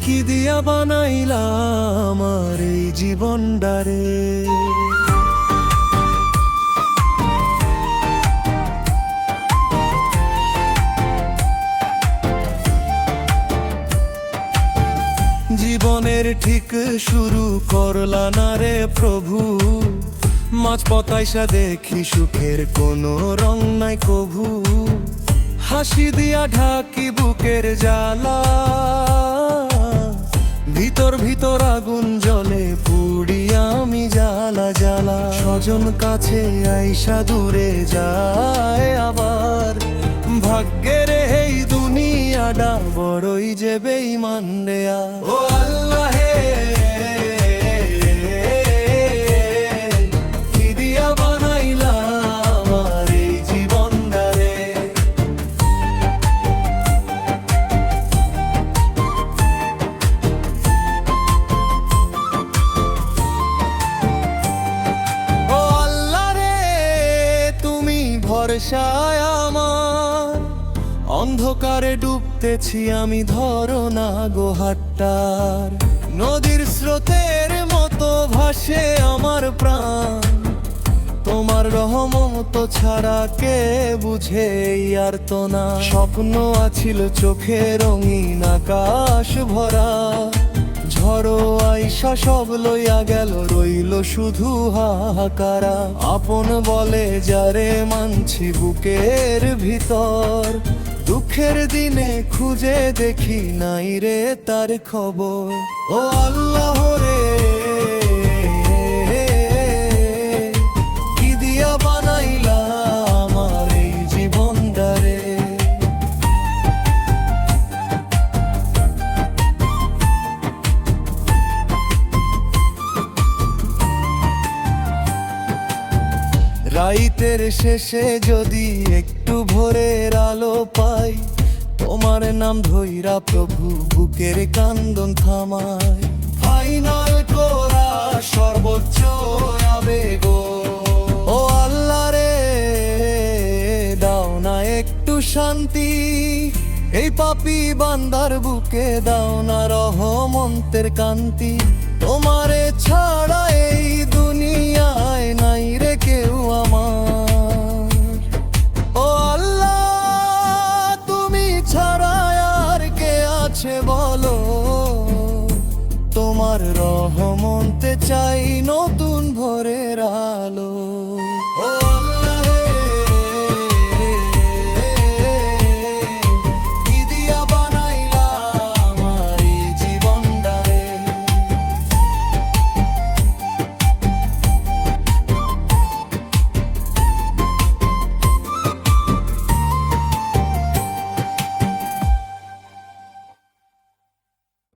কি দিয়া বানাইলা আমার এই জীবনটারে। জীবনের ঠিক শুরু করলা না রে প্রভু, মাঝ পতাইসা দেখি সুখের কোনো রং নাই কভু। হাসি দিয়া ঢাকি বুকের জ্বালা, ভিতর ভিতর আগুন জ্বলে পুড়ি আমি জ্বালা জ্বালা। স্বজন কাছে আইসা দূরে যায় আবার, ভাগ্যের এই দুনিয়াটা বড়ই যে বেঈমান রেয়া। ও আল্লাহ হে, কি দিয়া বানাইলা আমার এই জীবনটারে। ও আল্লাহ রে, তুমি ভরসায় আমার, অন্ধকারে ডুবতেছি আমি, ধরো না গো হাতটার। নদীর স্রোতের মতো ভাসে আমার প্রাণ, তোমার রহমত ছাড়া কে বুঝে আর তো না। স্বপ্ন আছিল চোখে রঙিন আকাশ ভরা, ঝড়ো আইসা সব লইয়া গেল, রইল শুধু হাহাকারা। আপন বলে যারে মানছি বুকের ভিতর, দুঃখের দিনে খুঁজে দেখি নাই রে তার খবর। ও আল্লাহ রে, কি দিয়া বানাইলা আমার এই জীবনটারে। রাইতের শেষে যদি একটু ভোরের আলো পাই, তোমার নাম ধইরা প্রভু বুকের কান্দন থামায়। ফাইনাল করা সর্বোচ্চ আবেগ, ও আল্লাহ রে, দাও না একটু শান্তি এই পাপী বান্দার বুকে, দাও না রহমতের কান্তি। তোমারে ছাড়া এই দুনিয়ায় নাই রে কেউ আমার। ও আল্লাহ, তুমি ছাড়া আর কে আছে বলো, তোমার রহমতে চাই নতুন